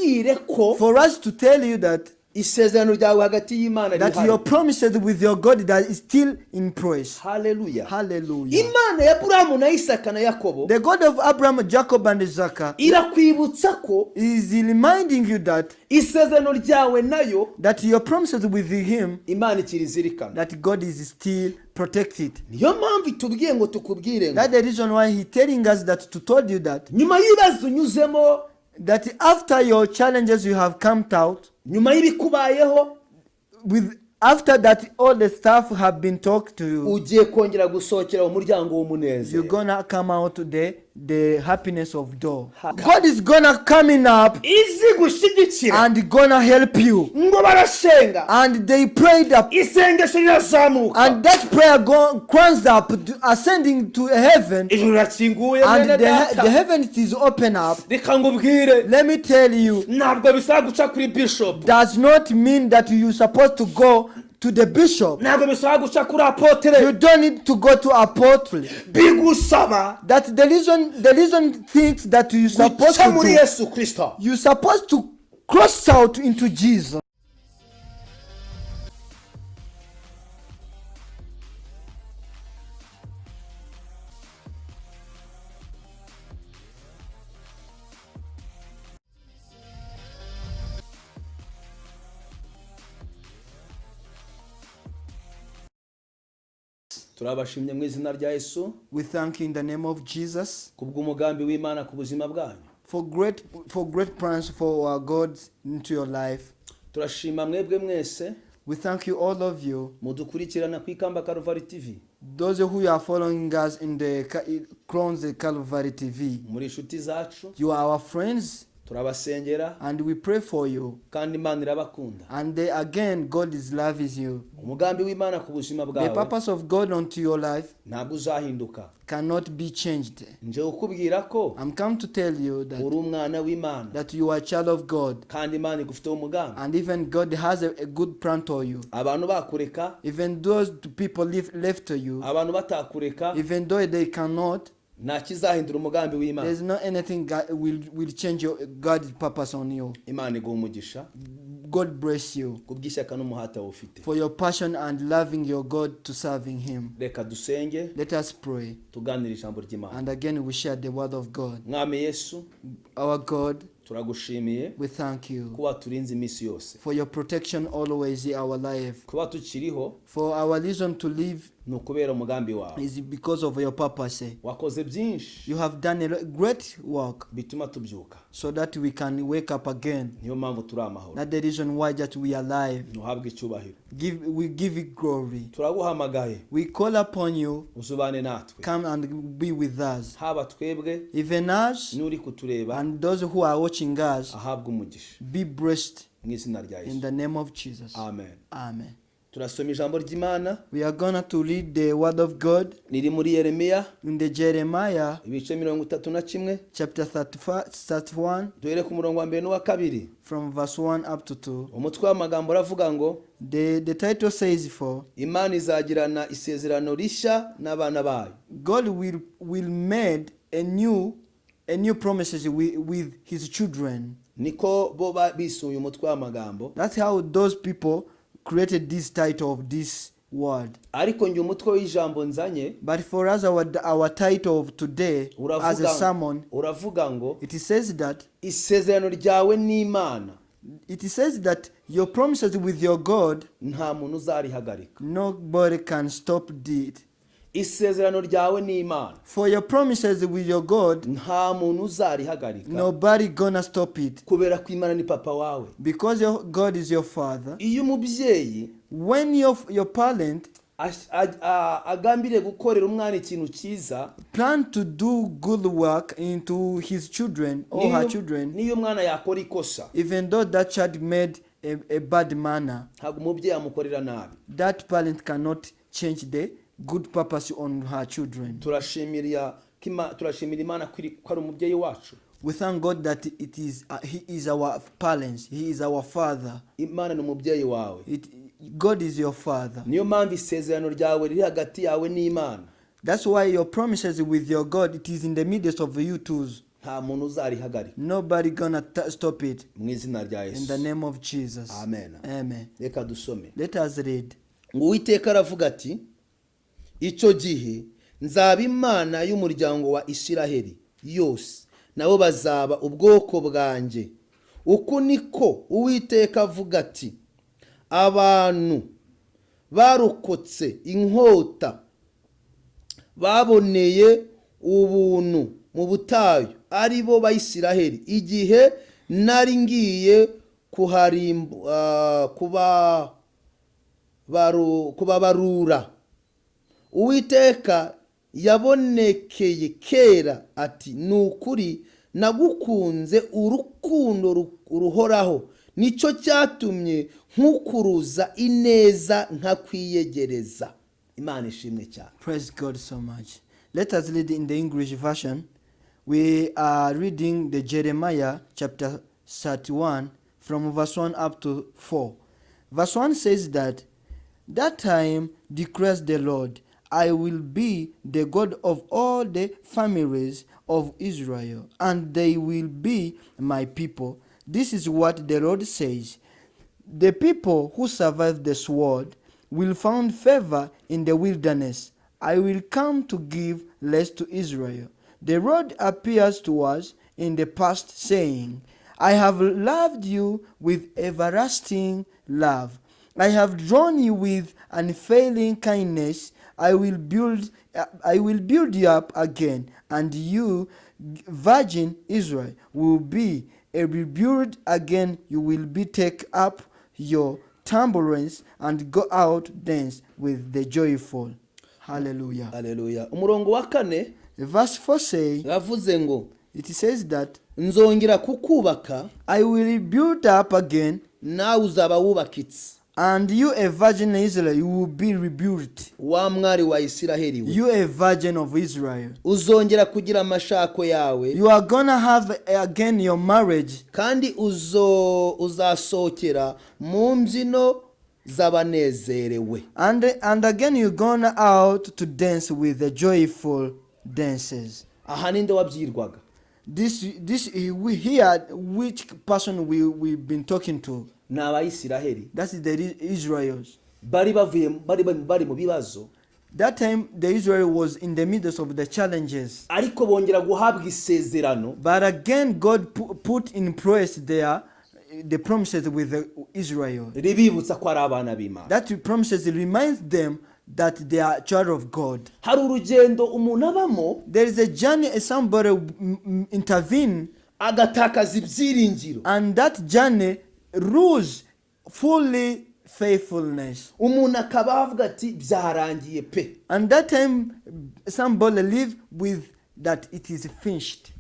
tukubwire ko for us to tell you that isezerano ryawe hagati y'Imana that your promises with your God that is still in place. Hallelujah. Hallelujah. Imana ya Aburahamu na Isaka na Yakobo, The God of Abraham, Jacob and Isaac, irakwibutsa ko is reminding you that isezerano ryawe nayo that your promises with him, Imana ikirizirikana, that God is still protected. niyo mpamvu tubwiye ngo tukubwire ngo That's the reason why he telling us that to told you that nyuma y'ibibazo unyuzemo, that after your challenges you have come out, nyuma y'ibikubayeho, with after that all the stuff have been talked to you, ugiye kongera gusohokera mu muryango you're w'umunezero. gonna come out the happiness of door. God is gonna coming up Izi gushyigikira and gonna help you. ngo barasenga, And they prayed up, isengesho rirazamuka, and that prayer crowns up, ascending to heaven, ijuru rirakinguye, and mwene the data. heaven is open up. Reka ngubwire, Let me tell you, ntabwo bisaba guca kuri bishop, does not mean that you're supposed to go to the bishop. ntabwo bisaba guca kuri You apotre, don't need to go to apostle. bigusaba That the reason things that you're supposed guca to muri do, Yesu Kristo. you're supposed to cross out into Jesus. Turabashimye mu izina rya Yesu, We thank you in the name of Jesus kubw'umugambi w'Imana ku buzima bwanyu. for great plans for our God into your life. Turashima mwebwe mwese We thank you, all of you, mudukurikirana ku Ikamba Calvary TV, those who are following us in the Crowns Calvary TV. muri inshuti zacu, You are our friends, turabasengera and we pray for you. kandi Imana irabakunda. And again, God is loves you. Umugambi w'Imana ku buzima The bwawe purpose of God onto your life ntabwo uzahinduka. cannot be changed. Nje ukubwira ko I'm come to tell you that uri umwana w'Imana, that you are a child of God, kandi Imana igufiteho umugambi. and even God has a good plan for you. Abantu bakureka, Even those people left to you, abantu batakureka, even though they cannot, nta kizahindura umugambi w'Imana. there's not anything God will change God's purpose on you. Imana iguha umugisha God bless you kubw'ishyaka n'umuhate ufite. for your passion and loving your God to serving Him. Reka dusenge, Let us pray, tuganire ijambo ry'Imana. and again we share the word of God. Mwami Yesu, Our God, turagushimiye we thank you kuba turinze iminsi yose, for your protection always in our life. kuba tukiriho For our reason to live ni ukubera umugambi wawe. is because of your purpose. Wakoze byinshi You have done a great work bituma tubyuka, so that we can wake up again. niyo mpamvu turi amahoro. That's the reason why that we are alive. Ntuhabwe icyubahiro. We give it glory. Turaguhamagaye We call upon you. uzubane natwe, Come and be with us. haba twebwe Even us n'uri kutureba, and those who are watching us, ahabwe umugisha be blessed mu izina rya in Yesu. the name of Jesus. Amen. Amen. Turasoma ijambo ry'Imana We are going to read the word of God riri muri Yeremiya in the Jeremiah ibice 31, chapter 31 duhere ku murongo wa 1 n'uwa 2. from verse 1 up to 2. Umutwe w'amagambo uravuga ngo The title says, for Imana izagirana isezerano rishya n'abana bayo. God will made a new promises with his children. Niko bo bisuye umutwe w'amagambo. That's how those people created this title of this word. Ariko nje umutwe w'ijambo nzanye, But for us, our title of today as a sermon, uravuga ngo it says that isezerano ryawe n'Imana your promises with your God, nta muntu uzarihagarika. nobody can stop it. Isezerano ryawe n'Imana, For your promises with your God, nta muntu uzarihagarika. nobody gonna stop it. Kubera ko Imana ni papa wawe. Because your God is your father. Iyo umubyeyi When your parent agambiriye gukorera umwana ikintu cyiza, plan to do good work into his children or her children, niyo umwana yakora ikosa, even though that child made a bad manner, ntabwo umubyeyi amukorera nabi. that parent cannot change the good purpose on her children. Turashimira Imana ko ari umubyeyi wacu. We thank God that he is our parents, he is our father. Imana ni umubyeyi wawe. God is your father. Niyo mpamvu isezerano ryawe riri hagati yawe n'Imana. That's why your promises with your God, it is in the midst of you two. nta muntu uzarihagarika Nobody gonna stop it. mu izina rya In Yesu. the name of Jesus. Amen. Amen. Reka dusome. Let us read. Ngo Uwiteka aravuga ati, icyo gihe nzaba Imana y'umuryango wa Isiraheli yose, nabo bazaba ubwoko bwanjye. Uku niko Uwiteka avuga ati, abantu barokotse inkota baboneye ubuntu mu butayu ari bo Bayisiraheli, igihe nari ngiye kubabarura. Uwiteka yabonekeye kera ati, nukuri nagukunze urukundo ruhoraho, nicyo cyatumye nkukuruza ineza nkakwiyegereza. Imana ishimwe cyane. Praise God so much. Let us read in the English version. We are reading the Jeremiah chapter 31 from verse 1 up to 4. Verse 1 says that time declares the Lord, I will be the God of all the families of Israel, and they will be my people. This is what the Lord says. The people who survive the sword will find favor in the wilderness. I will come to give rest to Israel. The Lord appears to us in the past, saying, I have loved you with everlasting love. I have drawn you with unfailing kindness. I will build you up again, and you, virgin Israel, will be rebuilt again. You will be take up your tambourines and go out dance with the joyful. Hallelujah. Hallelujah. Umurongo wa 4 Verse 4 say, yavuze ngo, it says that nzongera kukubaka, I will build up again, nawe uzaba wubakitse. and you, a virgin Israel, you will be rebuilt. Wa mwari wa Isiraheli we, You, a virgin of Israel, uzongera kugira amashako yawe, you are gonna have again your marriage, kandi uzasohokera mu mbyino z'abanezerewe. and again you're gonna out to dance with the joyful dances. Aha ninde wabyirwaga? This we hear which person we've been talking to. Ni Abayisiraheli That is the Israels. bari mu bibazo, That time the Israel was in the midst of the challenges. ariko bongera guhabwa isezerano. But again God put in place the promises with the Israel. Ribibutsa ko ari abana b'Imana. That promises reminds them that they are child of God. Hari urugendo umuntu abamo, There is a journey somebody intervene, agatakaza ibyiringiro. and that journey lose fully faithfulness. Umuntu akaba avuga ati byarangiye pe. And that time somebody live with that it is finished.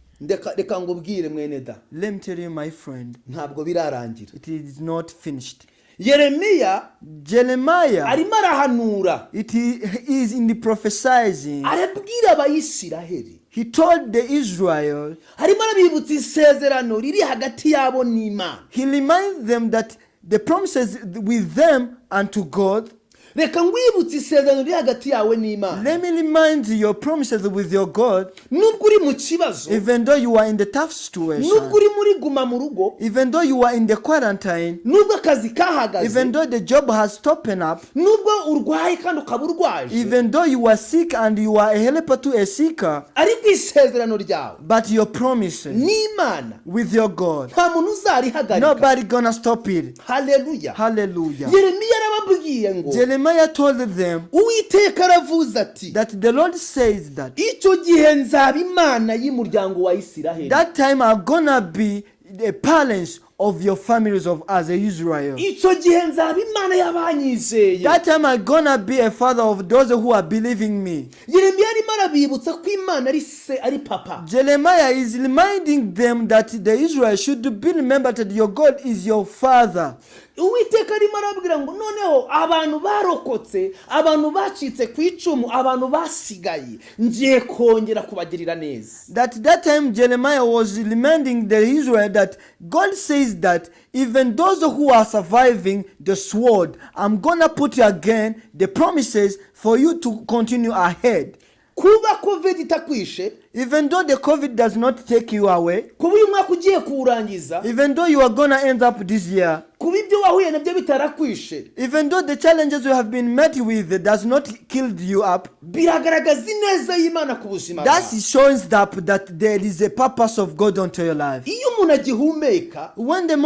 Reka ngubwire mwene da, Let me tell you, my friend, ntabwo birarangira. it is not finished. Yeremiya Jeremiah, arimo arahanura, it is in the prophesying. arabwira Abayisiraheli, He told the Israel, harimo arabibutsa isezerano riri hagati yabo n'Imana. he reminds them that the promises with them and to God. Reka ngwibutse isezerano riri hagati yawe n'Imana. Let me remind you your promises with your God. Nubwo uri mu kibazo, Even though you are in the tough situation, nubwo uri muri guma mu rugo, even though you are in the quarantine, nubwo akazi kahagaze, even though the job has stopped up, nubwo urwaye kandi ukaba urwaje, even though you are sick and you are a helper to a seeker, ariko isezerano ryawe but your promises n'Imana with your God, nta muntu uzarihagarika. nobody gonna stop it. Haleluya. Hallelujah. Yeremiya arababwiye ngo, Jeremiah told them Uwiteka aravuze ati, that the Lord says that icyo gihe nzaba Imana y'umuryango wa Isiraheli. that time I'm gonna be the parents of your families of as a Israel. Icyo gihe nzaba Imana y'abanyizeye. That time I'm gonna be a father of those who are believing me. Yeremiya arimo arabibutsa ko Imana ari se, ari papa. Jeremiah is reminding them that the Israel should be remembered that your God is your father. Uwiteka arimo arabwira ngo noneho abantu barokotse, abantu bacitse ku icumu, abantu basigaye, ngiye kongera kubagirira neza. That time Jeremiah was reminding the Israel that God says that even those who are surviving the sword, I'm gonna put you again the promises for you to continue ahead. kuba covid itakwishe, even though the COVID does not take you away, kuba uyu mwaka ugiye kuwurangiza, even though you are gonna end up this year, kuba ibyo wahuye nabyo bitarakwishe, even though the challenges you have been met with does not kill you up, biragaragaza ineza y'Imana ku buzima that bwawe. shows that there is a purpose of God onto your life. Iyo umuntu agihumeka, When the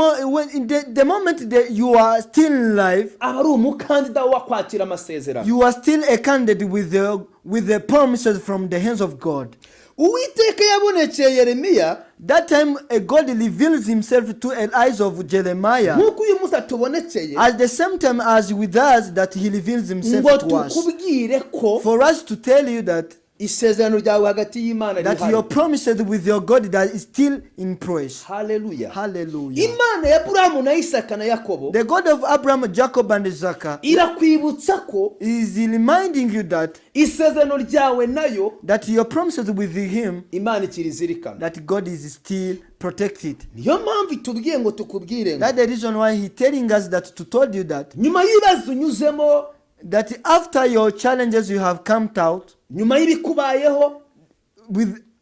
moment that you are still alive, aba ari umukandida wo kwakira amasezerano. you are still a candidate with the promises from the hands of God. Uwiteka yabonekeye Yeremiya, That time God reveals himself to the eyes of Jeremiah, nk'uko uyu munsi atubonekeye, at the same time as with us that he reveals ngo himself to us, tukubwire ko for us to tell you that isezerano ryawe hagati y'Imana that rihari. your promises with your God that is still in praise. Hallelujah. Hallelujah. Imana ya Aburahamu na Isaka na Yakobo The God of Abraham, Jacob, and Isaac irakwibutsa ko is reminding you that isezerano ryawe nayo your promises with him, Imana ikirizirikana. that God is still protected. Niyo mpamvu itubwiye ngo tukubwire ngo That's the reason why he telling us that to told you that nyuma y'ibibazo unyuzemo, after your challenges you have come out, nyuma y'ibikubayeho,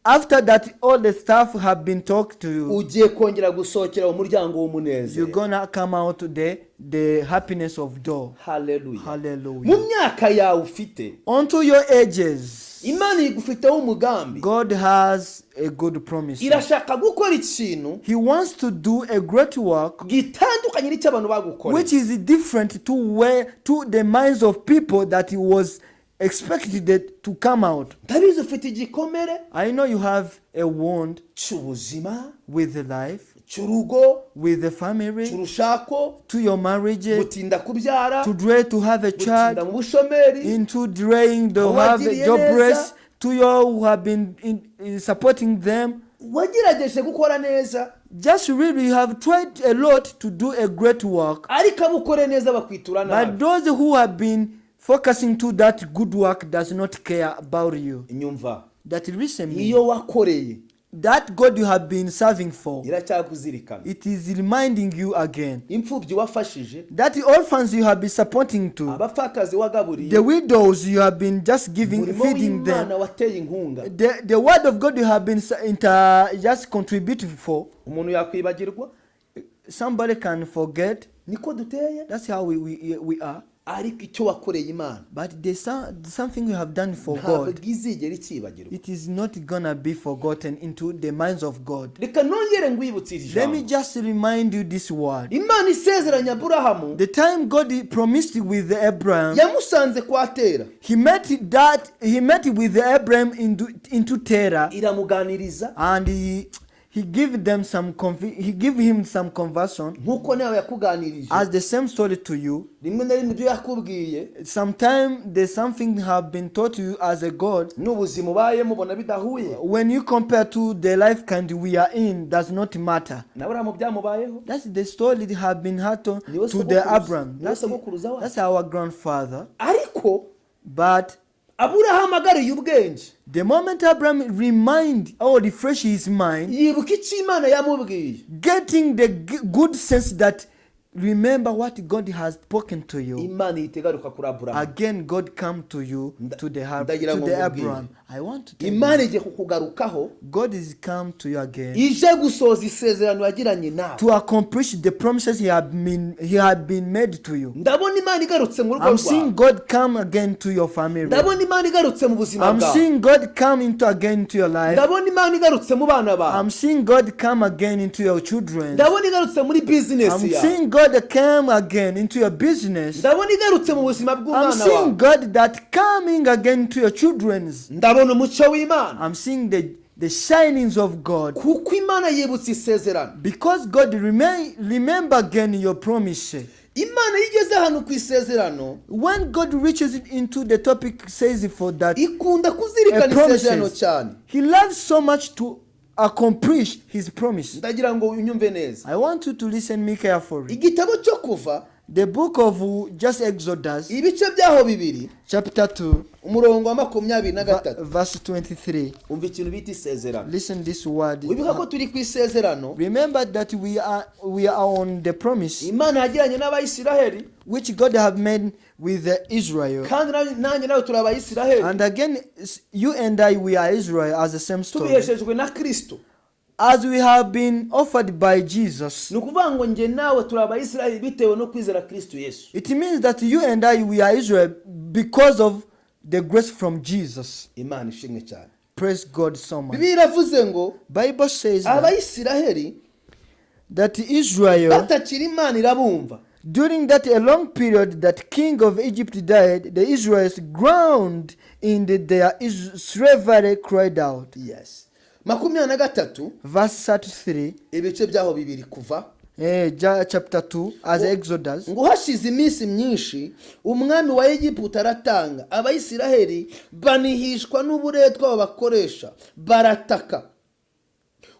after that all the stuff have been talked to you, ugiye kongera gusohokera mu muryango you're w'umunezero. gonna come out the happiness of door. Hallelujah. Hallelujah. Mu myaka yawe ufite, Onto your ages, Imana igufiteho umugambi. God has a good promise. Irashaka gukora ikintu He wants to do a great work gitandukanye n'icyo abantu bagukoreye. which is different to the minds of people that he was expected to come out. Ndabizi ufite igikomere I know you have a wound cy'ubuzima, with the life, cy'urugo, with the family, cy'urushako, to your marriage, gutinda kubyara, to try to have a gutinda child, mu bushomeri, into trying to Aho have a wagiriye job neza. race, to you who have been in supporting them. wagerageje gukora neza, Just really you have tried a lot to do a great work, ariko abukore neza bakwitura but nabi. those who have been focusing to that good work does not care about you. Nyumva, That recently, iyo wakoreye that God you have been serving for, iracyakuzirikana. it is reminding you again. Imfubyi wafashije, That the orphans you have been supporting to, abapfakazi wagaburiye, the widows you have been just giving, umurimo feeding them, w'Imana wateye inkunga. the word of God you have been just contributing for. Umuntu yakwibagirwa, Somebody can forget. niko duteye, That's how we are. ariko icyo wakoreye Imana But there's something you have done for ntabwo God. izigera ikibagirwa. It is not gonna be forgotten into the minds of God. Reka nongere ngwibutse iri Let me jambo. just remind you this word. Imana isezeranya Aburahamu, The time God promised with Abraham, yamusanze kwa Tera, he met with Abraham into Terah, iramuganiriza and he gave him some conversion, nk'uko nawe yakuganirije. as the same story to you. Rimwe na rimwe ibyo yakubwiye Sometimes there's something have been taught to you as a God. n'ubuzima ubayemo ubona bidahuye. When you compare to the life kind we are in, does not matter. Na Aburahamu byamubayeho. That's the story that have been taught to the Abraham. That's our grandfather. Ariko But Aburahamu agaruye ubwenge, the moment Abraham refresh his mind, yibuka icyo Imana yamubwiye, getting the good sense that remember what God has spoken to you. Imana ihita igaruka kuri Aburahamu. Again, God come to you, to the Abraham. I want to tell Imana you, igiye kukugarukaho, God is come to you again ije gusoza isezerano yagiranye nawe. to accomplish the promises he had been made to you. Ndabona Imana igarutse mu rugo I'm seeing rwawe. God come again to your family. Ndabona Imana igarutse mu buzima I'm bwawe. seeing God come again into your life. Ndabona Imana igarutse mu bana bawe. I'm seeing God come again into your children. Ndabona igarutse muri business I'm yawe. seeing God come again into your business. Ndabona igarutse mu buzima I'm bw'umwana seeing wawe. God that coming again to your children's. Ndabona umucyo w'Imana. I'm seeing the shinings of God. Kuko Imana yibutse isezerano. Because God remember again your promise. Imana yigeze hano ku isezerano, When God reaches into the topic says for that, ikunda kuzirikana isezerano cyane. He loves so much to accomplish his promise. Ndagira ngo unyumve neza. I want you to listen me carefully. Igitabo cyo kuva, The book of just Exodus, ibice byaho bibiri, chapter 2, umurongo wa 23. verse 23. Umva ikintu bita isezerano. Listen this word. Wibuka ko turi ku isezerano. Remember that we are on the promise Imana yagiranye n'Abayisiraheli, which God have made with Israel. kandi nanjye nawe turi Abayisiraheli, And again, you and I, we are Israel as the same story. tubiheshejwe na Kristo. As we have been offered by Jesus. Ni ukuvuga ngo njye nawe turi Abayisiraheli bitewe no kwizera Kristo Yesu. It means that you and I, we are Israel because of the grace from Jesus. Imana ishimwe cyane. Praise God so much. Bibiliya iravuze ngo Bible says Abayisiraheli that Israel, batakira Imana irabumva. during that a long period that king of Egypt died, the Israelites ground in their slavery cried out. Yes. 23 Verse 33, ibice byaho bibiri kuva chapter 2 as Exodus. ngo hashize iminsi myinshi umwami wa Egiputa aratanga, Abayisiraheli banihishwa n'uburetwa babakoresha, barataka.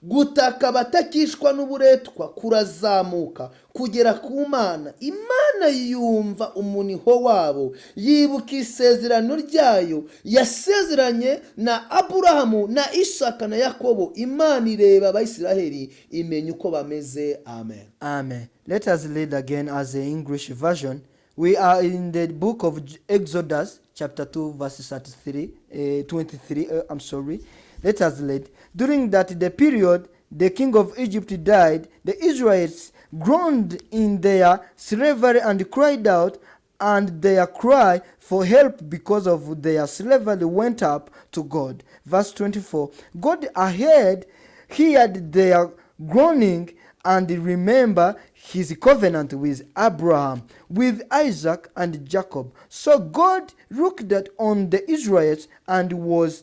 Gutaka batakishwa n'uburetwa kurazamuka kugera ku Mana. Imana yumva umuniho wabo, yibuka isezerano ryayo yasezeranye na Aburahamu na Isaka na Yakobo. Imana ireba Abayisiraheli imenya uko bameze. Amen. Amen. Let us read again as the English version. We are in the book of Exodus chapter 2 verse 23. I'm sorry. Let us read. During the period the king of Egypt died, the Israelites groaned in their slavery and cried out, and their cry for help because of their slavery went up to God. Verse 24. God heard their groaning and remember his covenant with Abraham, with Isaac and Jacob. So God looked on the Israelites and was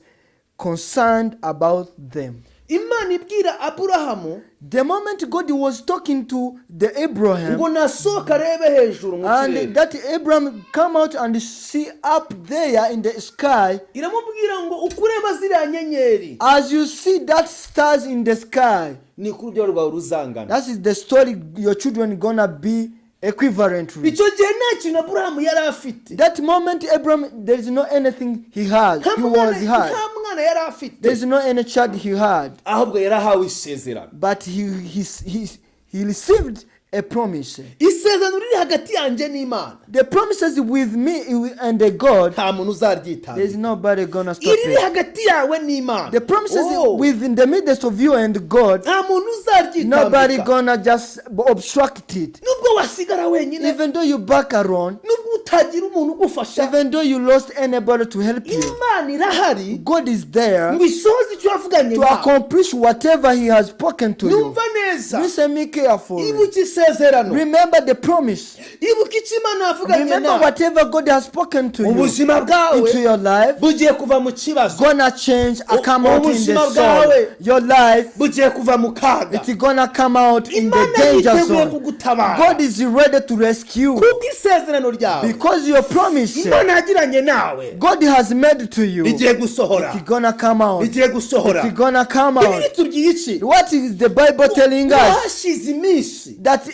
concerned about them. Imana ibwira Aburahamu, the moment God was talking to the Abraham, ngo nasohoka arebe hejuru mu kirere, and that Abraham come out and see up there in the sky, iramubwira ngo ukureba ziriya nyenyeri, as you see that stars in the sky, ni ku rugero rwawe ruzangana. that is the story your children gonna be equivalently. Icyo gihe nta kintu Aburahamu yari afite. That moment Abraham, there is no anything he had. Nta mwana yari afite. There is no any child he had. Ahubwo yarahawe isezerano. But he received a promise. Isezerano riri hagati yanjye n'Imana. The promises with me and the God, nta muntu uzaryitanga. there is nobody gonna stop Iri it. hagati yawe n'Imana. The promises within the midst of you and God, nta muntu uzaryitanga. nobody gonna just obstruct it. Nubwo wasigara wenyine, Even though you back alone, nubwo utagira umuntu ugufasha, even though you lost anybody to help you, Imana irahari God is there ngo isohoze icyo yavuganye to nawe. accomplish whatever he has spoken to you. Numva neza. Listen me carefully. Ibuka isezerano. Remember the promise. Ibuka icyo Imana yavuganye Remember nawe. whatever God has spoken to you Ubuzima bwawe into your life, bugiye kuva mu kibazo. gonna change and come out in ubuzima the bwawe soul. Your life, bugiye kuva mu kaga. it's gonna come out in the Imana danger yiteguye zone. kugutabara. God is ready to rescue Kuko isezerano ryawe because your promise Imana yagiranye nawe God has made to you, rigiye gusohora. it's gonna come out. Rigiye gusohora. It's gonna come Bibiri out. tubwiye iki? What is the Bible telling us? Hashize iminsi That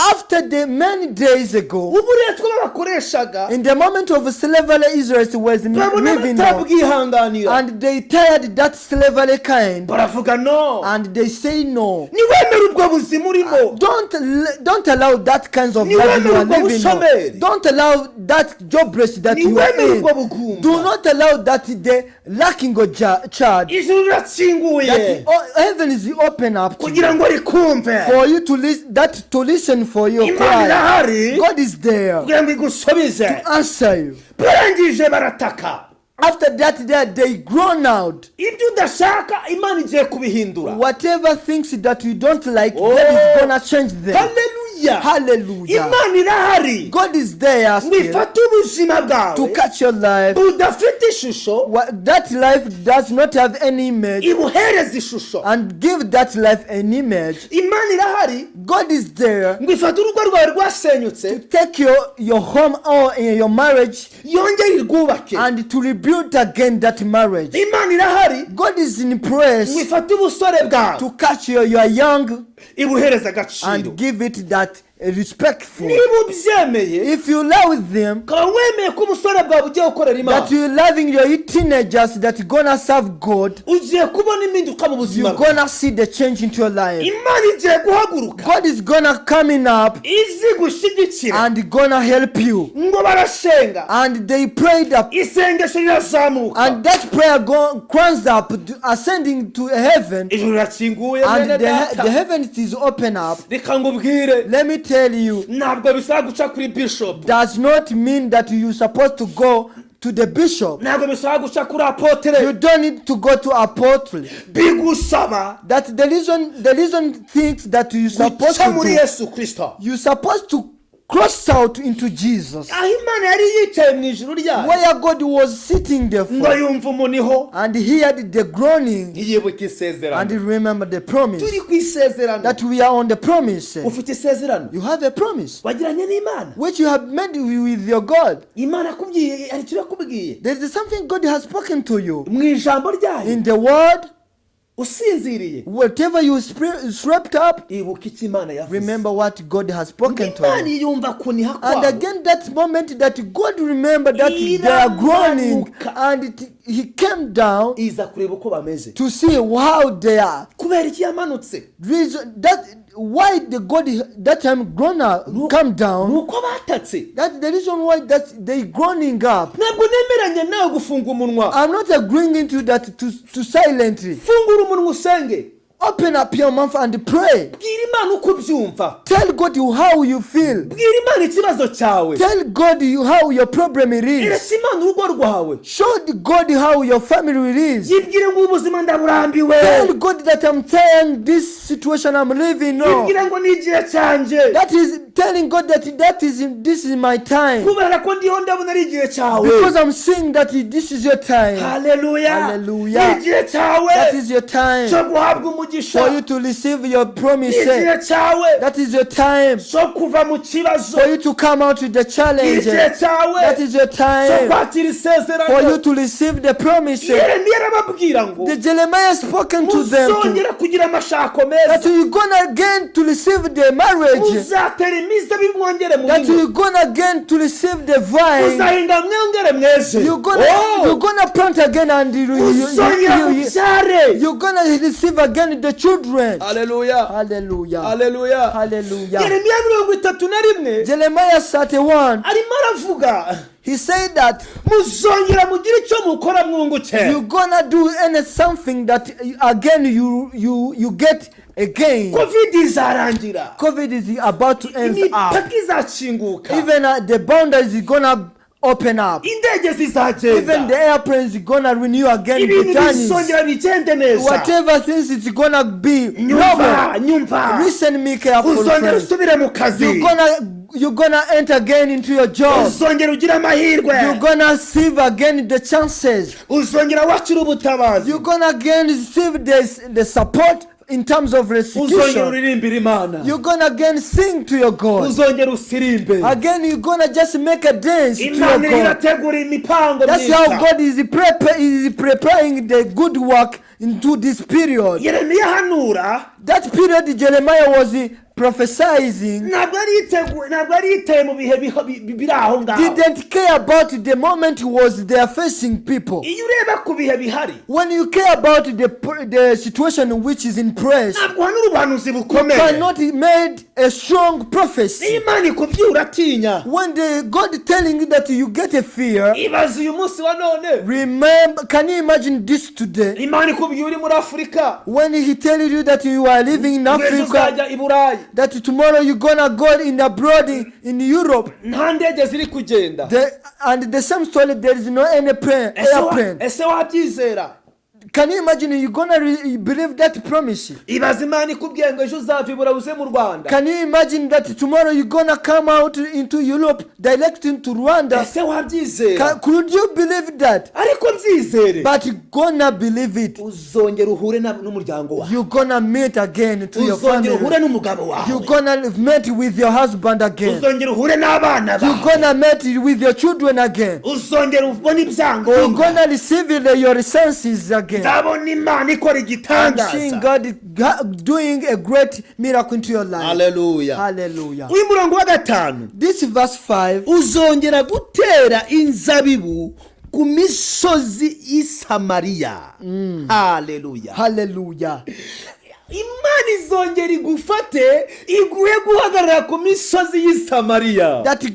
after the many days ago, uburetwa babakoreshaga in the moment of slavery, Israel was babona living on, batabwihanganira, and they tired that slavery kind, baravuga no, and they say no. niwemere ubwo buzima urimo, Don't allow that kinds of life you are living on. Don't allow that jobless that you are niwemere ubwo in. bugumba. Do not allow that the lacking of child. Ijuru rirakinguye That heaven is open up to kugira you, ngo rikumve. for you to listen for your Imana cry. irahari God is there kugira ngo igusubize. answer you. Barangije barataka. After that they grown out. Ibyo udashaka Imana igiye kubihindura. Whatever things that you don't like, God is gonna change them. Hallelujah. Hallelujah. Imana irahari God is there still wifata ubuzima to bwawe catch your life. budafite ishusho, That life does not have any image, ibuhereza ishusho. and give that life an image. Imana irahari God is there ngo ifate urugo rwawe rwasenyutse, to take your home or your marriage yongere irwubake. and to rebuild again that marriage. Imana irahari God is in ngo place ifate ubusore bwawe to catch you are young ibuhereza and agaciro. give it that respectful, niba ubyemeye if you allow them, ukaba wemeye ko umusore bwawe ugiye gukorera imana, that you're loving your teenagers that gonna serve God, ugiye kubona impinduka mu buzima you're bwawe. gonna see the change into your life. Imana igiye guhaguruka God is gonna coming up izi gushyigikira, and gonna help you. ngo barashenga, And they prayed up, isengesho rirazamuka, and that prayer crowns up, ascending to heaven, ijuru rirakinguye and mwene the data. heavens is open up. Reka ngubwire, Let me tell you, ntabwo bisaba guca kuri bishop, does not mean that you're supposed to go to the bishop. ntabwo bisaba guca kuri You apotre, don't need to go to apostle. bigusaba That the reason things that you're supposed guca to muri do, Yesu Kristo. you're supposed to cross out into Jesus, aho Imana yari yicaye mu ijuru ryayo, where God was sitting there ngo for, yumva umuniho, and he had the groaning, yibuka and isezerano. he remembered the promise, Turi ku isezerano, that we are on the promise. ufite isezerano You have a promise wagiranye n'Imana. which you have made with your God. Imana akubwiye, hari icyo yakubwiye There is something God has spoken to you mu ijambo ryayo, in the word. usinziriye Whatever you swept up, ibuka icyo Imana yavuze. remember what God has spoken to Imana you. yumva kuniha And kwawe, again, that moment that God remembered that they are groaning, and he came down iza kureba uko bameze. to see how they are. Kubera iki yamanutse? Reason that why the God that time come down. Nuko batatse. That's the reason why that they groaning up. Ntabwo nemeranya nawe gufunga umunwa. I'm not agreeing into that to silently. Fungura umunwa usenge. Open up your mouth and pray. Bwira Imana uko ubyumva. Tell God how you feel. Bwira Imana ikibazo cyawe. Tell God how your problem it is. Ereka Imana urugo rwawe. Show God how your family it is. Yibwire ngo ubuzima ndaburambiwe. Tell God that I'm tired this situation I'm living now. Yibwire ngo ni igihe cyanjye. That is telling God that this is my time. Kubera ko ndiho ndabona ari igihe cyawe. Because I'm seeing that this is your time. Hallelujah. Hallelujah. Ni igihe cyawe. That is your time. Cyo guhabwa umugisha. For you to receive your Ni promise. igihe cyawe. That is your time. Cyo kuva mu kibazo. For you to come out with the Ni challenge. igihe cyawe. That is your Cyo time. kwakira isezerano. For you to receive the promise. Yeremiya arababwira ngo The Jeremiah spoken to them muzongera kugira amashako that meza, you're gonna again to receive the marriage. muzatera imizabibu mwongere That muhinge, you're gonna again to receive the vine. muzahinga mwongere mweze, You're gonna plant again and muzongera mubyare. you're gonna receive again the children. Haleluya, Hallelujah. haleluya, Hallelujah. Yeremiya 31 Jeremiah 31, arimo aravuga, he said that muzongera mugire icyo mukora mwunguke. you're gonna do something that again you get again. Covid izarangira, COVID is about to end up. imipaka izakinguka, Even the boundaries is gonna open up. indege Even zizagenda, the airplanes is gonna renew again the ibintu journeys. bizongera bigende neza. Whatever things it's gonna be normal. Nyumva, Listen me carefully, uzongera friends. usubire mu kazi, You're gonna enter again into your job. uzongera ugira amahirwe, You're gonna receive again the chances. uzongera wakira ubutabazi, You're gonna again receive the support in terms of uzongera restitution. uririmbira Imana, You're gonna again sing to your God. uzongera usirimbe. Again, you're gonna just make a dance to your Imana God. irategura imipango That's how myiza. God is preparing the good work into this period. Yeremiya ahanura, That period Jeremiah was prophesying. ntabwo ari yiteye mu bihe biri aho ngaho. Didn't care about the moment was they are facing people. Iyo ureba ku bihe bihari, When you care about the situation which is in press, ntabwo uhanura ubuhanuzi you bukomeye. cannot make a strong prophecy. Niyo Imana ikubwiye uratinya. When God telling you that you get a fear, Ibaze uyu munsi wa none, remember, can you imagine this today? Imana ikubwiye uri muri Afurika, When he telling you that you are living in ejo Africa, uzajya i Burayi, that tomorrow you're gonna go in abroad in Europe, nta ndege ziri kugenda. and the same story, there is no any airplane. Ese wabyizera? Can you imagine you're gonna believe that promise? Ibaze Imana ikubwiye ngo ejo uzava i Burayi uze mu Rwanda. Can you imagine that tomorrow you're gonna come out into Europe, direct into Rwanda? Ese wabyizera? Could you believe that? Ariko nzizere, But you're gonna believe it. uzongera uhure n'umuryango wawe, You're gonna meet again to your uzongera uhure family. n'umugabo You're wawe, gonna meet with your husband again. uzongera uhure n'abana You're bawe, gonna meet with your children again. uzongera ubone You're ibyangombwa, gonna receive your senses again. again. ndabona imana ikora I'm seeing igitangaza. God doing a great miracle into your life. Haleluya. Hallelujah. uyu murongo wa 5, This verse 5. uzongera gutera inzabibu ku misozi y'i Samariya. Haleluya. Hallelujah. Imana izongera igufate iguhe guhagarara ku misozi y'i Samariya. That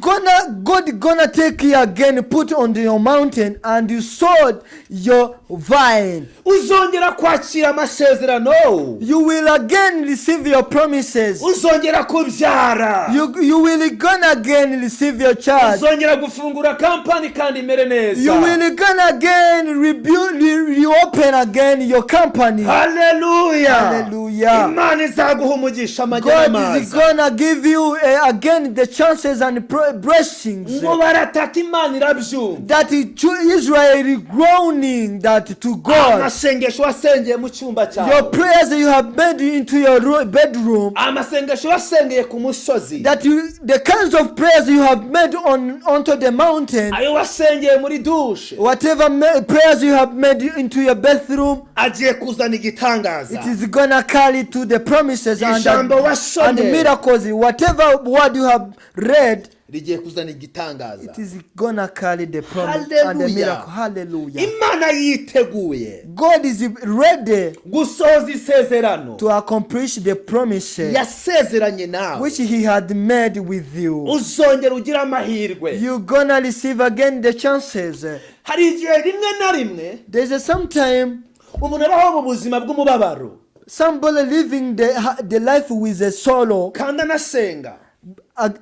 God gonna take you again, put on your mountain, and you sowed your vine. Uzongera kwakira amasezerano. You will again receive your promises. Uzongera kubyara. You will gonna again receive your child. Uzongera gufungura kampani kandi imere neza. You will gonna again reopen again your company. Hallelujah. Hallelujah. Imana izaguha umugisha God is amajyamaza. gonna give you again the chances and blessings. Ngo barataka Imana irabyumva. That Israel is groaning that to God. Amasengesho wasengeye mu cyumba cyawe. Your prayers that you have made into your bedroom. Amasengesho wasengeye ku musozi. That the kinds of prayers you have made onto the mountain. Ayo wasengeye muri dushe. Whatever prayers you have made into your bathroom. Agiye kuzana igitangaza. It is gonna carry to the promises and the miracles. Whatever word you have read, rigiye kuzana igitangaza. it is gonna carry the promise and the miracle. Hallelujah. Imana yiteguye. God is ready gusohoza isezerano. to accomplish the promises yasezeranye nawe. which he had made with you. Uzongera ugira amahirwe. You're gonna receive again the chances. Hari igihe rimwe na rimwe There's a sometime umuntu abaho mu buzima bw'umubabaro. somebody living the life with a sorrow, kandi anasenga.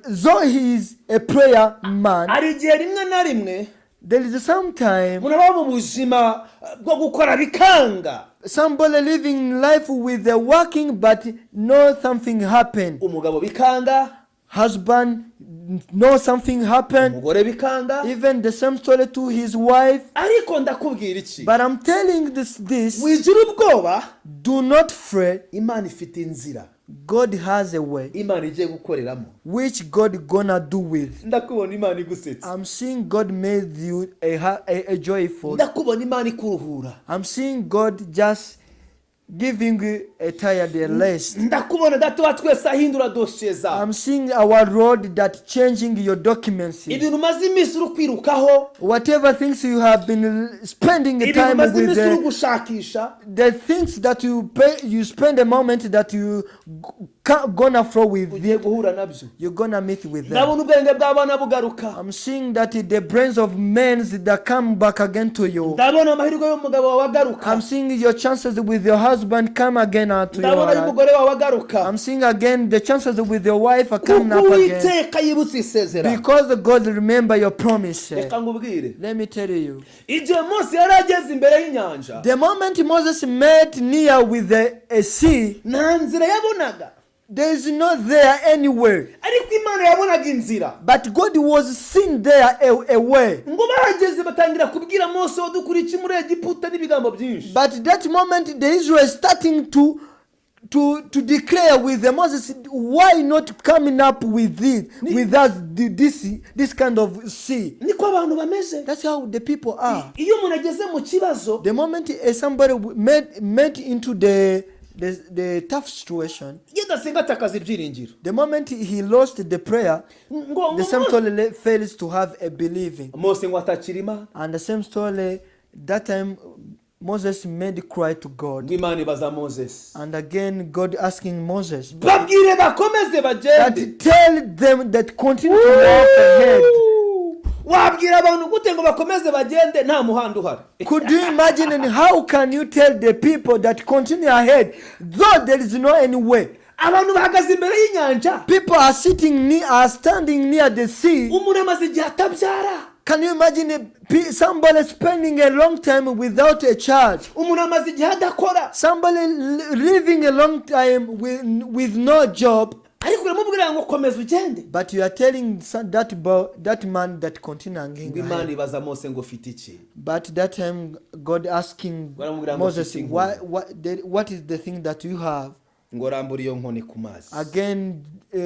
though he is a prayer man. Hari igihe rimwe na rimwe There is a sometime umuntu abaho mu buzima bwo gukora bikanga. somebody living life with a working but no something happened. Umugabo bikanga. Husband no something happened. Umugore bikanga. Even the same story to his wife. Ariko ndakubwira iki? But I'm telling this, wigira ubwoba. do not fret. Imana ifite inzira. God has a way Imana igiye gukoreramo. which God gonna do with. Ndakubona Imana igusetsa. I'm seeing God made you a joyful. Ndakubona Imana ikuruhura. I'm seeing God just giving you a tired rest. Ndakubona data wa twese ahindura dosiye zawe. I'm seeing our Lord that changing your documents. Ibintu umaze iminsi uri kwirukaho. Whatever things you have been spending the time Ibintu umaze with, iminsi uri gushakisha. the things that you spend a moment that you gonna flow with, Ugiye guhura nabyo. you're gonna meet with them. Ndabona ubwenge bw'abana bugaruka. I'm seeing that the brains of men that come back again to you. Ndabona amahirwe y'umugabo wawe agaruka. I'm seeing your chances with your husband come again out to Ndabona you. y'umugore wawe agaruka. I'm seeing again the chances with your wife are coming Kuko up again. Uwiteka yibutse isezerano. Because God remember your promise. Reka ngubwire. Let me tell you. Igihe Mose yari ageze imbere y'inyanja. The moment Moses met near with a sea, nta nzira yabonaga. there is not there anywhere. Ariko Imana yabonaga inzira. But God was seen there a way. Ngo bahageze batangira kubwira Mose wadukura iki muri Egiputa n'ibigambo byinshi. But that moment the Israelites starting to declare with Moses, why not coming up with us this kind of sea? Niko abantu bameze. That's how the people are. Iyo umuntu ageze mu kibazo. The moment somebody met into the tough situation, Yedasenga atakaza ibyiringiro. the moment he lost the prayer, Ngo the same story fails to have a believing. Mose ngo atakira Imana. And the same story, that time Moses made cry to God. Ngo Imana ibaza Moses. And again God asking Moses, Babwire bakomeze bagende. that tell them that continue to walk ahead. Wabwira abantu gute ngo bakomeze bagende nta muhanda uhari? Could you imagine, and how can you tell the people that continue ahead though there is no any way? Abantu bahagaze imbere y'inyanja. People are standing near the sea. Umuntu amaze igihe atabyara. Can you imagine somebody spending a long time without a child? Umuntu amaze igihe adakora. Somebody living a long time with no job. Ariko uramubwira ngo komeza ugende. But you are telling that man that continuing. Imana ibaza Mose ngo ufite iki? But that time God asking Moses, what is the thing that you have? ngo rambura iyo nkoni ku mazi. Again,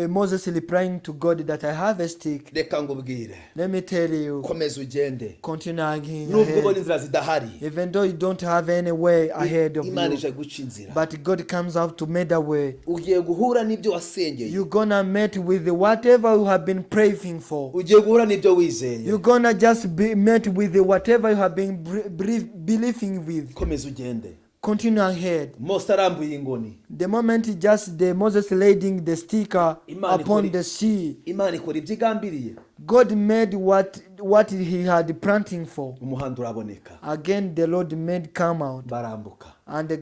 Moses replying to God that I have a stick. Reka ngubwire, Let me tell you, komeza ugende, continue again nubwo ubona ahead. inzira zidahari, Even though you don't have any way ahead of Imana you, ije guca inzira. but God comes out to make a way. Ugiye guhura n'ibyo wasengeye, You're gonna meet with whatever you have been praying for. ugiye guhura n'ibyo wizeye. You're gonna just be met with whatever you have been believing with. Komeza ugende. Continue ahead. Mose arambuye ingoni, The moment Moses laying the sticker Imana upon ikora- the sea, Imana ikora ibyo igambiriye, God made what he had planting for. umuhanda uraboneka, Again, the Lord made come out, barambuka. and the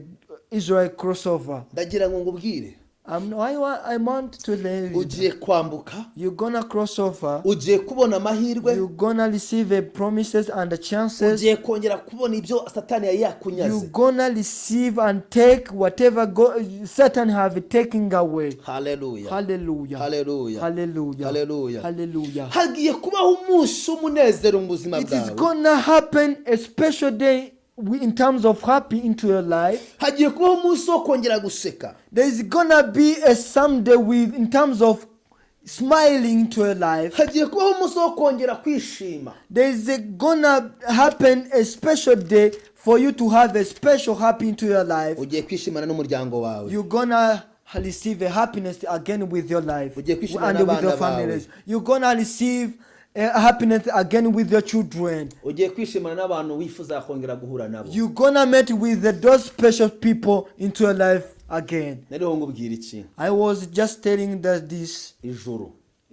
Israel crossover. Ndagira ngo ngubwire, I want to let you. ugiye kwambuka, You're gonna cross over. ugiye kubona amahirwe, You're gonna receive promises and the chances. ugiye kongera kubona ibyo satani yari yakunyaze. You're gonna receive and take whatever Satan have taken away. Haleluya, Hallelujah. haleluya, Hallelujah. haleluya. Hallelujah. Hagiye kubaho umunsi w'umunezero mu buzima It is bwawe. gonna happen a special day in terms of happy into your life. Hagiye kubaho umunsi wo kongera guseka. There is gonna be a someday in terms of smiling into your life. Hagiye kubaho umunsi wo kongera kwishima. There is gonna happen a special day for you to have a special happy into your life. Ugiye kwishimana n'umuryango wawe. You're gonna receive a happiness again with your life Ugiye kwishimana and with n'abana your bawe. families. You're gonna receive a happiness again with your children. Ugiye kwishimana n'abantu wifuza kongera guhura nabo. You're gonna meet with those special people into your life again. Nariho ngubwira iki? I was just telling that Ijuru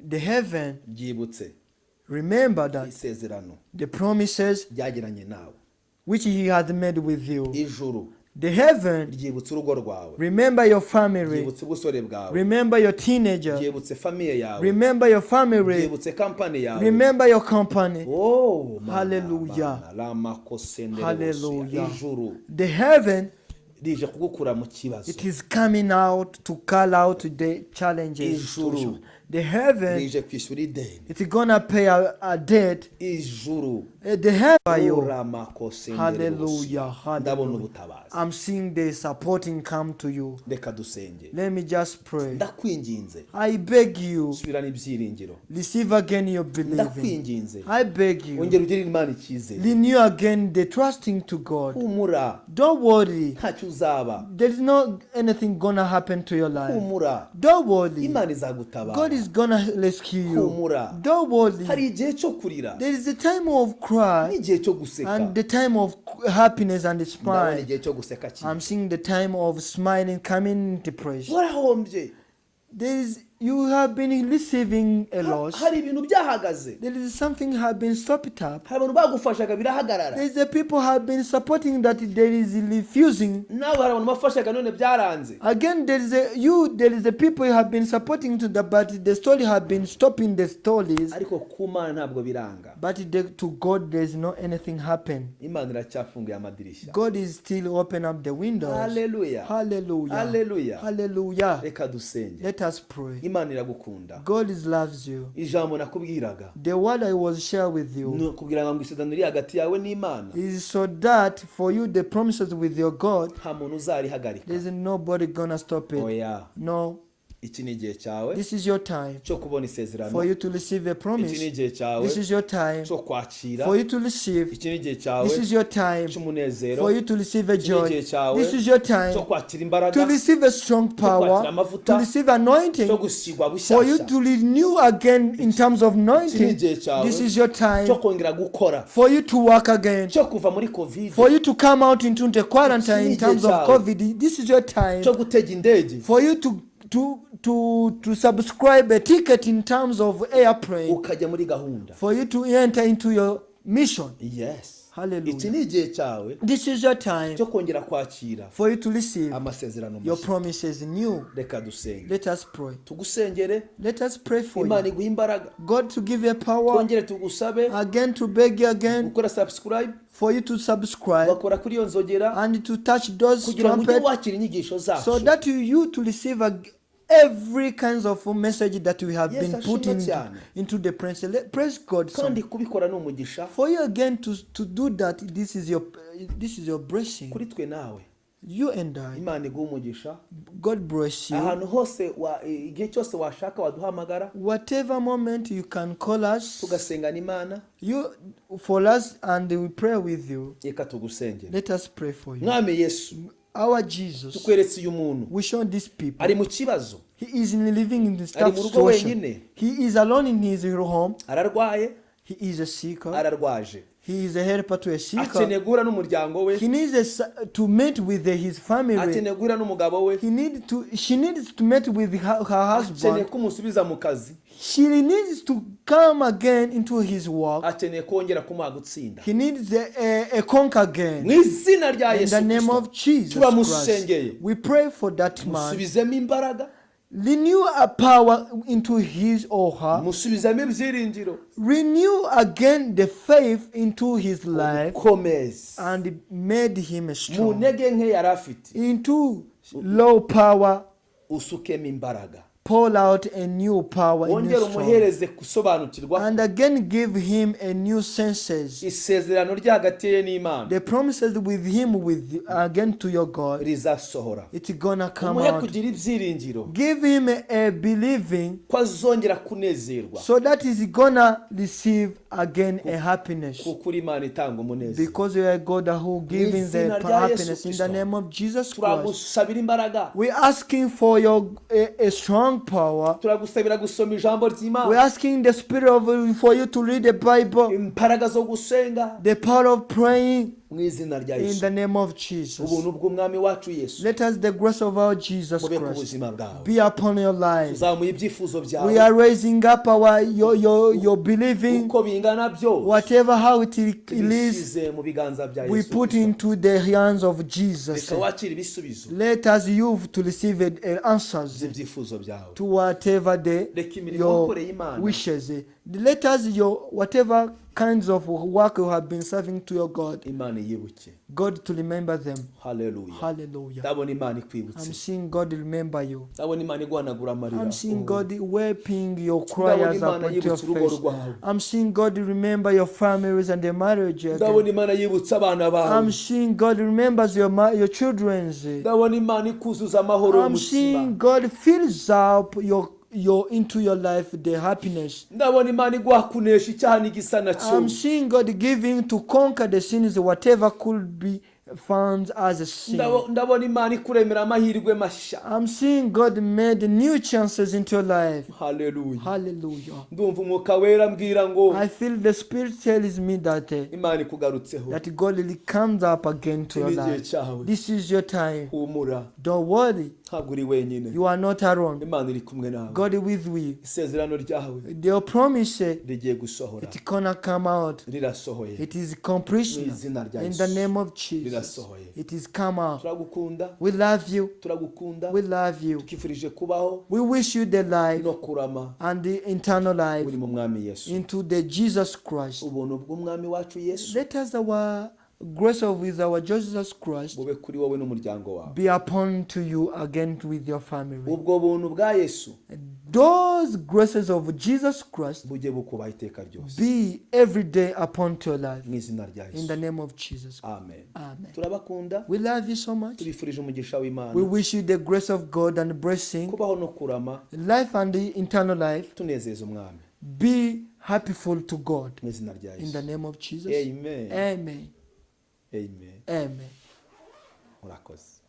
the heaven, ryibutse remember that isezerano the promises ryagiranye nawe. which he had made with you. Ijuru The heaven, ryibutse urugo rwawe, remember your family, ryibutse ubusore bwawe, remember your teenager, ryibutse famiye yawe, remember your family, ryibutse kampani yawe. remember your company. Oh, Hallelujah. Hallelujah. Ijuru The heaven, rije kugukura mu kibazo. it is coming out to call out the challenges. Ijuru The heaven, rije kwishyura ideni. it's gonna pay a debt. Ijuru The heaven, hallelujah. Ndabona hallelujah. ubutabazi. I'm seeing the supporting come to you. Reka dusenge. Let me just pray. Ndakwinginze, I beg you, subirana ibyiringiro. receive again your believing. Ndakwinginze, I beg you, wongera ugirire Imana icyizere. renew again the trusting to God. Humura, Don't worry. ntacyo uzaba. There is not anything gonna happen to your life. Humura, Don't worry. Imana God izagutabara. is gonna rescue you. Humura, Don't worry. hari igihe cyo kurira There is a time of cry n'igihe cyo guseka. and the time of happiness and Ndabona smile. igihe cyo guseka I'm cyane. seeing the time of smiling coming into praise. Warahombye, You have been receiving a loss. hari ibintu byahagaze, There is something have been stopped up. hari abantu bagufashaga birahagarara. There is the people have been supporting that there is refusing. Nawe hari abantu bafashaga none byaranze. Again, there is a people you have been supporting to the, but the story have been stopping the stories. Ariko ku Mana ntabwo biranga. But to God, there is no anything happen. Imana iracyafunguye amadirishya. God is still open up the windows. Hallelujah. Hallelujah. Hallelujah. Hallelujah. Reka dusenge. Let us pray. Imana iragukunda. God loves you. Ijambo nakubwiraga The word I was shared with you ni kugira ngo isezerano riri hagati yawe n'Imana is so that for you the promises with your God, nta muntu uzarihagarika. there is nobody gonna stop it. Oya, No, iki ni igihe cyawe this is your time cyo kubona isezerano. for you to receive a Iki ni promise. igihe cyawe This is your time cyo kwakira. for you to receive. Iki ni igihe cyawe This is your time cy'umunezero. for you to receive a Iki ni joy. igihe cyawe This is your cyo time kwakira imbaraga, to receive a strong power, to receive cyo anointing, gusigwa for you bushyashya. to renew again in terms of Iki ni anointing. igihe cyawe This is your time cyo kongera gukora, for you to work again, cyo kuva muri covid, for you to come out into the quarantine in terms of Child. COVID. This is your time cyo gutega indege, for you to subscribe a ticket in terms of airplane, ukajya muri gahunda. for you to enter into your mission. Yes. Hallelujah. Iki ni igihe cyawe This is your time cyo kongera kwakira for you to receive amasezerano your mashya. promises new. Reka dusenge. Let us pray. Tugusengere, Let us pray for Imana you. iguha imbaraga. God to give you power Twongere tugusabe again, to beg you again gukora subscribe, for you to subscribe bakora kuri iyo nzogera and to touch those kugira ngo ujye trumpets wakira inyigisho so zacu. that you to receive every kinds of message that we have Yes, been ashimwe putting cyane. into the prince. Praise God. Kandi Son. kubikora ni umugisha For you again to do that, this is your blessing kuri twe nawe. You and I. Imana iguha umugisha. God bless you. Ahantu hose igihe cyose washaka waduhamagara. Whatever moment you can call us. Tugasengana Imana. You for us and we pray with you. Reka tugusengere. Let us pray for you. Mwami Yesu. Our Jesus. Tukweretse uyu muntu. We show these people. Ari mu kibazo. He is living in this tough situation. He is alone in his home. Ararwaye. He is a seeker. Ararwaje. He is a helper to a seeker. Akeneye guhura n'umuryango we. He needs to meet with his family. Akeneye guhura n'umugabo we. She needs to meet with her husband. Akeneye kumusubiza mu kazi. She needs to come again into his work. Akeneye kongera kumuha gutsinda. He needs a conquer again. Mu izina rya Yesu. In the name of Jesus Christ. We pray for that man. Musubizemo imbaraga. Renew a power into his or her. Musubizamo ibyiringiro. Renew again the faith into his life. Bukomeze. And made him strong. Mu ntege nke yari afite. Into low power. Usukemo imbaraga. Pour out a new power in his soul. And again give him a new senses. Isezerano ry'hagati ye n'Imana. The promises with him again to your God. Rizasohora. It's gonna come out. Kugira ibyiringiro. Give him a believing. Ko azongera kunezerwa. So that is gonna receive again a happiness. Kuko Imana itanga umunezero. Because you are God who gives the happiness in the name of Jesus Christ. Turagusabira imbaraga. We asking for your a strong power. Turagusabira gusoma ijambo ry'Imana. We asking the spirit for you to read the Bible. Imbaraga zo gusenga. The power of praying. In the name of Jesus. Let us the grace of our Jesus Christ be upon your lives. We are raising up your believing. Whatever how it is, we put into the hands of Jesus. Let us you to receive answers to whatever your wishes. Let us whatever kinds of work you have been serving to your God. God to remember them. Hallelujah. Hallelujah. I'm seeing God remember you. I'm seeing God wiping your cries upon your face. I'm seeing God remember your families and their marriage. I'm seeing God remembers your children. I'm seeing God fills up your into your life the happiness. I'm seeing God giving to conquer the sins whatever could be found as a sin. I'm seeing God made new chances into your life. Hallelujah. Hallelujah. I feel the Spirit tells me that God really comes up again to your life. This is your time. Don't worry. You are not alone. God is with you. Your promise it's gonna come out. It is accomplished in the name of Jesus. It is come out. We love you. We love you. We wish you the life and the eternal life into the Jesus Christ. Let us our grace of with our Jesus Christ be upon to you again with your family. Those graces of Jesus Christ be every day upon to your life. In the name of Jesus. Amen. Amen. We love you so much. We wish you the grace of God and blessing, life and the eternal life. Be happyful to God. In the name of Jesus. Amen. Amen. Amen. Amen. Murakoze.